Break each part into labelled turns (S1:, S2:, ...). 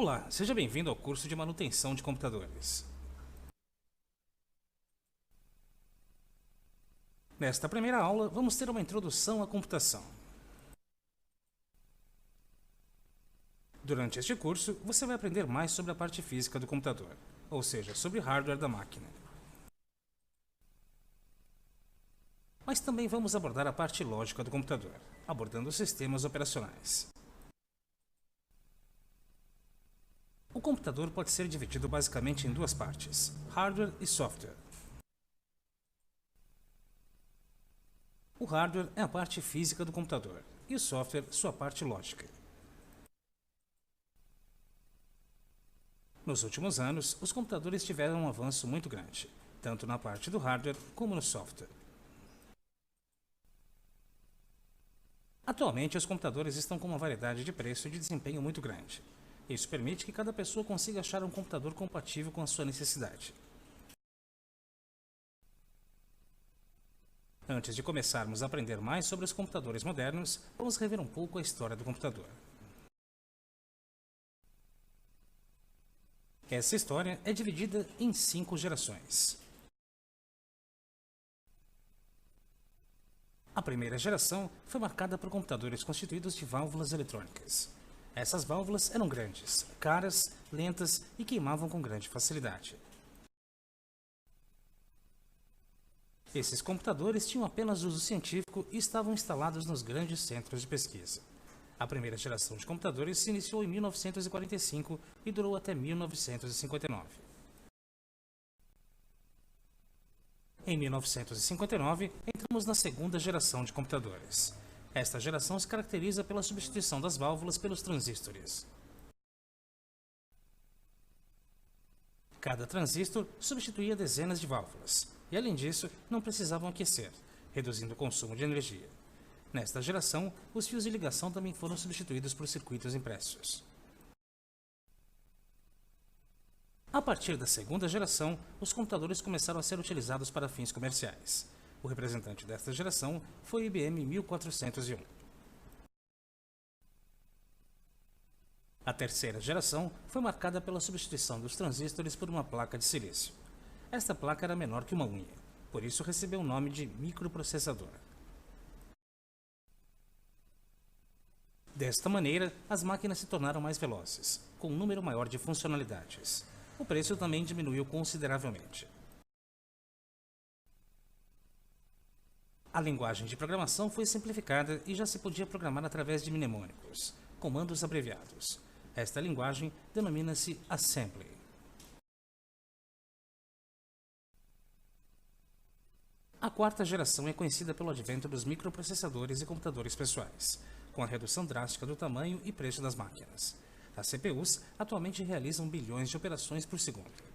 S1: Olá, seja bem-vindo ao curso de manutenção de computadores. Nesta primeira aula, vamos ter uma introdução à computação. Durante este curso, você vai aprender mais sobre a parte física do computador, ou seja, sobre o hardware da máquina. Mas também vamos abordar a parte lógica do computador, abordando os sistemas operacionais. O computador pode ser dividido basicamente em duas partes, hardware e software. O hardware é a parte física do computador e o software sua parte lógica. Nos últimos anos, os computadores tiveram um avanço muito grande, tanto na parte do hardware como no software. Atualmente, os computadores estão com uma variedade de preço e de desempenho muito grande. Isso permite que cada pessoa consiga achar um computador compatível com a sua necessidade. Antes de começarmos a aprender mais sobre os computadores modernos, vamos rever um pouco a história do computador. Essa história é dividida em 5 gerações. A primeira geração foi marcada por computadores constituídos de válvulas eletrônicas. Essas válvulas eram grandes, caras, lentas e queimavam com grande facilidade. Esses computadores tinham apenas uso científico e estavam instalados nos grandes centros de pesquisa. A primeira geração de computadores se iniciou em 1945 e durou até 1959. Em 1959, entramos na segunda geração de computadores. Esta geração se caracteriza pela substituição das válvulas pelos transistores. Cada transistor substituía dezenas de válvulas, e além disso, não precisavam aquecer, reduzindo o consumo de energia. Nesta geração, os fios de ligação também foram substituídos por circuitos impressos. A partir da segunda geração, os computadores começaram a ser utilizados para fins comerciais. O representante desta geração foi o IBM 1401. A terceira geração foi marcada pela substituição dos transistores por uma placa de silício. Esta placa era menor que uma unha, por isso recebeu o nome de microprocessador. Desta maneira, as máquinas se tornaram mais velozes, com um número maior de funcionalidades. O preço também diminuiu consideravelmente. A linguagem de programação foi simplificada e já se podia programar através de mnemônicos, comandos abreviados. Esta linguagem denomina-se Assembly. A quarta geração é conhecida pelo advento dos microprocessadores e computadores pessoais, com a redução drástica do tamanho e preço das máquinas. As CPUs atualmente realizam bilhões de operações por segundo.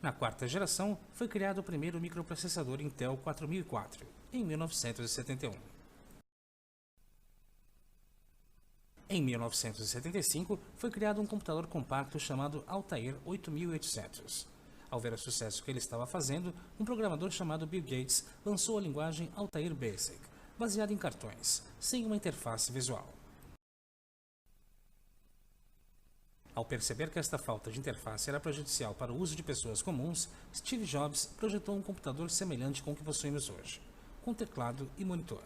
S1: Na quarta geração, foi criado o primeiro microprocessador Intel 4004, em 1971. Em 1975, foi criado um computador compacto chamado Altair 8800. Ao ver o sucesso que ele estava fazendo, um programador chamado Bill Gates lançou a linguagem Altair Basic, baseada em cartões, sem uma interface visual. Ao perceber que esta falta de interface era prejudicial para o uso de pessoas comuns, Steve Jobs projetou um computador semelhante com o que possuímos hoje, com teclado e monitor.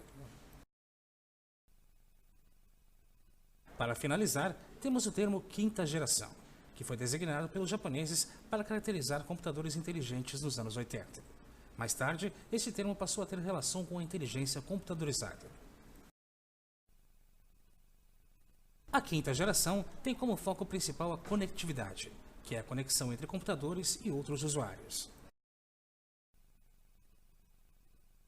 S1: Para finalizar, temos o termo quinta geração, que foi designado pelos japoneses para caracterizar computadores inteligentes nos anos 80. Mais tarde, esse termo passou a ter relação com a inteligência computadorizada. A quinta geração tem como foco principal a conectividade, que é a conexão entre computadores e outros usuários.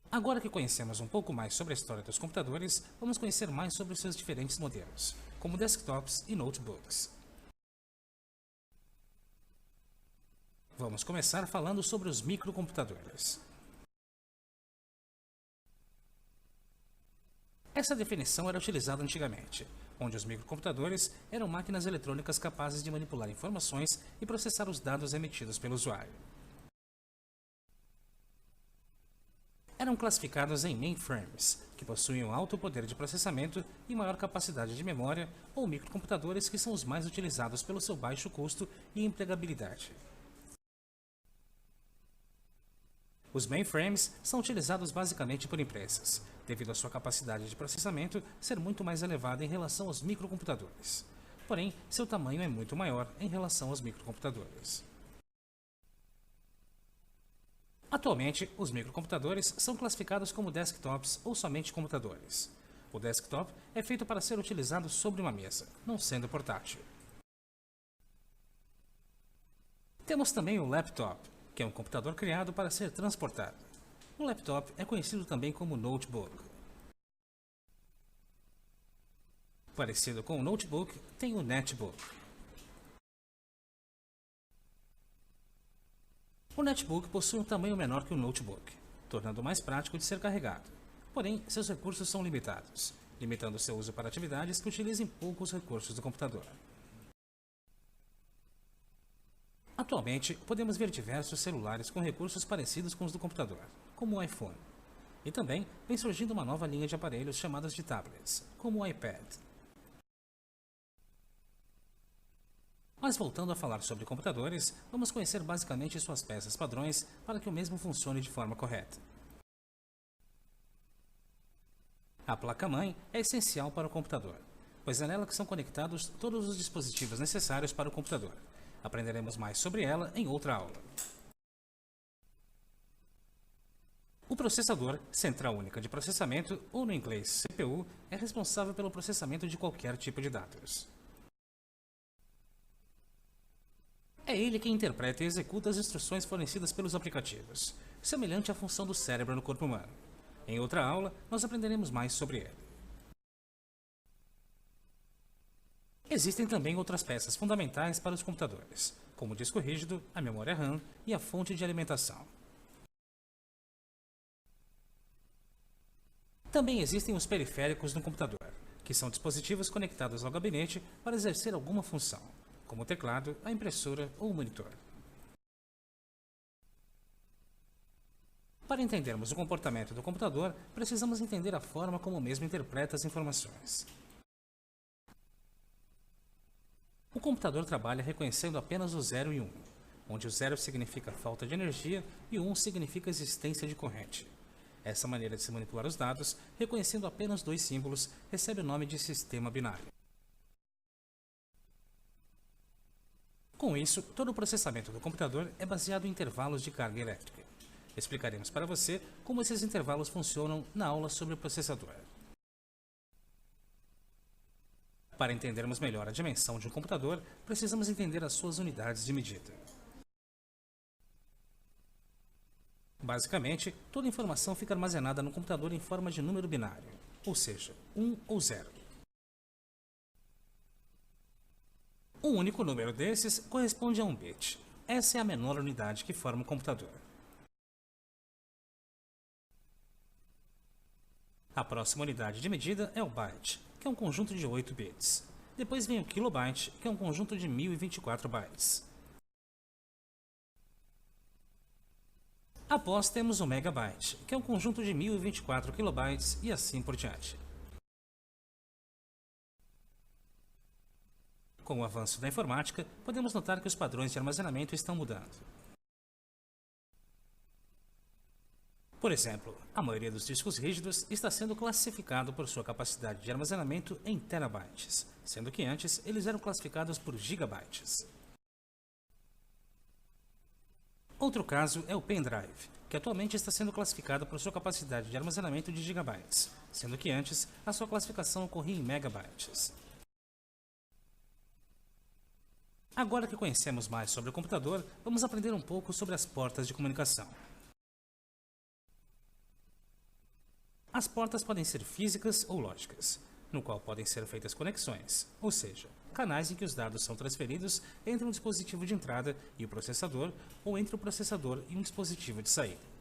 S1: Agora que conhecemos um pouco mais sobre a história dos computadores, vamos conhecer mais sobre os seus diferentes modelos, como desktops e notebooks. Vamos começar falando sobre os microcomputadores. Essa definição era utilizada antigamente, onde os microcomputadores eram máquinas eletrônicas capazes de manipular informações e processar os dados emitidos pelo usuário. eram classificados em mainframes, que possuem um alto poder de processamento e maior capacidade de memória, ou microcomputadores, que são os mais utilizados pelo seu baixo custo e empregabilidade. Os mainframes são utilizados basicamente por empresas, devido à sua capacidade de processamento ser muito mais elevada em relação aos microcomputadores. Porém, seu tamanho é muito maior em relação aos microcomputadores. Atualmente, os microcomputadores são classificados como desktops ou somente computadores. O desktop é feito para ser utilizado sobre uma mesa, não sendo portátil. Temos também o laptop, que é um computador criado para ser transportado. O laptop é conhecido também como notebook. Parecido com o notebook, tem o netbook. O netbook possui um tamanho menor que o notebook, tornando mais prático de ser carregado. Porém, seus recursos são limitados, limitando seu uso para atividades que utilizem poucos recursos do computador. Atualmente, podemos ver diversos celulares com recursos parecidos com os do computador, como o iPhone. E também vem surgindo uma nova linha de aparelhos chamados de tablets, como o iPad. Mas voltando a falar sobre computadores, vamos conhecer basicamente suas peças padrões para que o mesmo funcione de forma correta. A placa-mãe é essencial para o computador, pois é nela que são conectados todos os dispositivos necessários para o computador. Aprenderemos mais sobre ela em outra aula. O processador, central única de processamento, ou no inglês CPU, é responsável pelo processamento de qualquer tipo de dados. É ele quem interpreta e executa as instruções fornecidas pelos aplicativos, semelhante à função do cérebro no corpo humano. Em outra aula, nós aprenderemos mais sobre ele. Existem também outras peças fundamentais para os computadores, como o disco rígido, a memória RAM e a fonte de alimentação. Também existem os periféricos no computador, que são dispositivos conectados ao gabinete para exercer alguma função, como o teclado, a impressora ou o monitor. Para entendermos o comportamento do computador, precisamos entender a forma como o mesmo interpreta as informações. O computador trabalha reconhecendo apenas o 0 e 1, onde o 0 significa falta de energia e o 1 significa existência de corrente. Essa maneira de se manipular os dados, reconhecendo apenas dois símbolos, recebe o nome de sistema binário. Com isso, todo o processamento do computador é baseado em intervalos de carga elétrica. Explicaremos para você como esses intervalos funcionam na aula sobre o processador. Para entendermos melhor a dimensão de um computador, precisamos entender as suas unidades de medida. Basicamente, toda informação fica armazenada no computador em forma de número binário, ou seja, 1 ou 0. Um único número desses corresponde a um bit. Essa é a menor unidade que forma o computador. A próxima unidade de medida é o byte, que é um conjunto de 8 bits. Depois vem o kilobyte, que é um conjunto de 1024 bytes. Após temos o megabyte, que é um conjunto de 1024 kilobytes e assim por diante. Com o avanço da informática, podemos notar que os padrões de armazenamento estão mudando. Por exemplo, a maioria dos discos rígidos está sendo classificado por sua capacidade de armazenamento em terabytes, sendo que antes eles eram classificados por gigabytes. Outro caso é o pendrive, que atualmente está sendo classificado por sua capacidade de armazenamento de gigabytes, sendo que antes a sua classificação ocorria em megabytes. Agora que conhecemos mais sobre o computador, vamos aprender um pouco sobre as portas de comunicação. As portas podem ser físicas ou lógicas, no qual podem ser feitas conexões, ou seja, canais em que os dados são transferidos entre um dispositivo de entrada e o processador, ou entre o processador e um dispositivo de saída.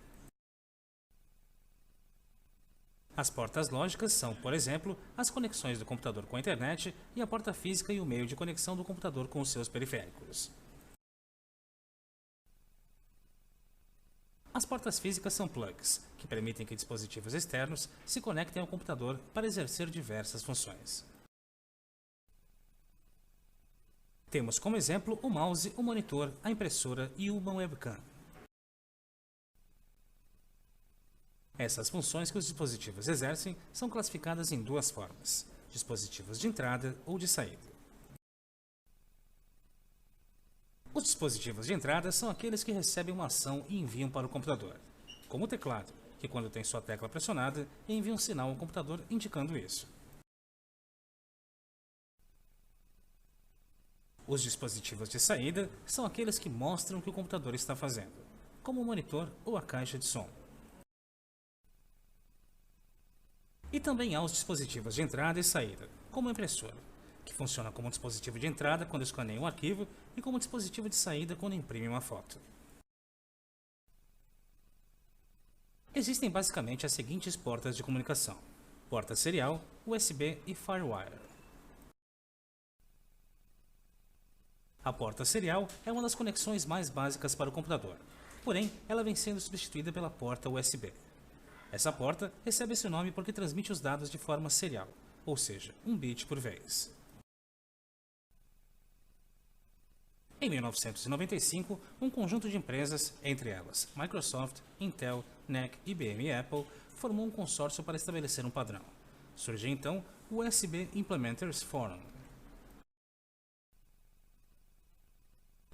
S1: As portas lógicas são, por exemplo, as conexões do computador com a internet e a porta física e o meio de conexão do computador com os seus periféricos. As portas físicas são plugs, que permitem que dispositivos externos se conectem ao computador para exercer diversas funções. Temos como exemplo o mouse, o monitor, a impressora e uma webcam. Essas funções que os dispositivos exercem são classificadas em duas formas: dispositivos de entrada ou de saída. Os dispositivos de entrada são aqueles que recebem uma ação e enviam para o computador, como o teclado, que quando tem sua tecla pressionada, envia um sinal ao computador indicando isso. Os dispositivos de saída são aqueles que mostram o que o computador está fazendo, como o monitor ou a caixa de som. E também há os dispositivos de entrada e saída, como a impressora, que funciona como um dispositivo de entrada quando escaneia um arquivo e como dispositivo de saída quando imprime uma foto. Existem basicamente as seguintes portas de comunicação: porta serial, USB e FireWire. A porta serial é uma das conexões mais básicas para o computador, porém ela vem sendo substituída pela porta USB. Essa porta recebe esse nome porque transmite os dados de forma serial, ou seja, um bit por vez. Em 1995, um conjunto de empresas, entre elas Microsoft, Intel, NEC, IBM e Apple, formou um consórcio para estabelecer um padrão. Surgiu então o USB Implementers Forum.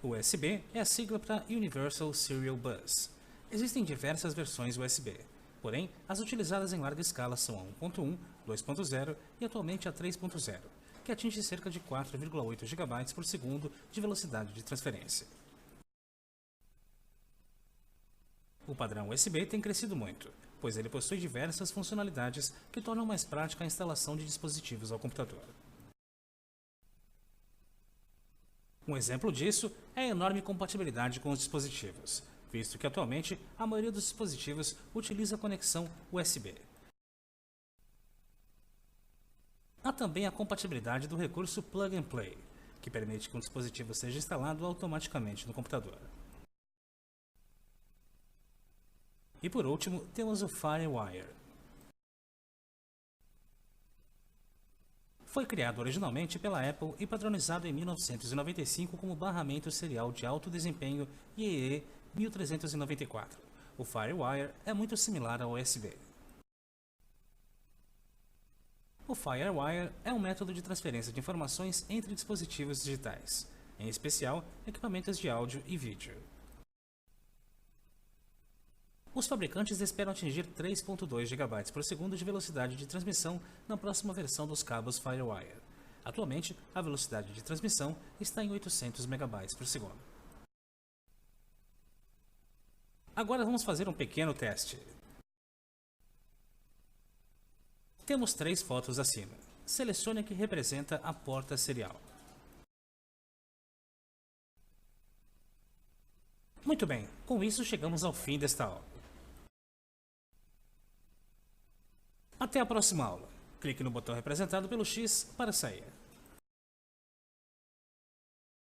S1: O USB é a sigla para Universal Serial Bus. Existem diversas versões USB, porém as utilizadas em larga escala são a 1.1, 2.0 e atualmente a 3.0, que atinge cerca de 4,8 GB por segundo de velocidade de transferência. O padrão USB tem crescido muito, pois ele possui diversas funcionalidades que tornam mais prática a instalação de dispositivos ao computador. Um exemplo disso é a enorme compatibilidade com os dispositivos, visto que atualmente a maioria dos dispositivos utiliza a conexão USB. Há também a compatibilidade do recurso Plug and Play, que permite que um dispositivo seja instalado automaticamente no computador. E por último, temos o FireWire. Foi criado originalmente pela Apple e padronizado em 1995 como barramento serial de alto desempenho IEEE 1394. O FireWire é muito similar ao USB. O FireWire é um método de transferência de informações entre dispositivos digitais, em especial equipamentos de áudio e vídeo. Os fabricantes esperam atingir 3.2 GB por segundo de velocidade de transmissão na próxima versão dos cabos FireWire. Atualmente, a velocidade de transmissão está em 800 MB por segundo. Agora vamos fazer um pequeno teste. Temos 3 fotos acima. Selecione a que representa a porta serial. Muito bem, com isso chegamos ao fim desta aula. Até a próxima aula. Clique no botão representado pelo X para sair.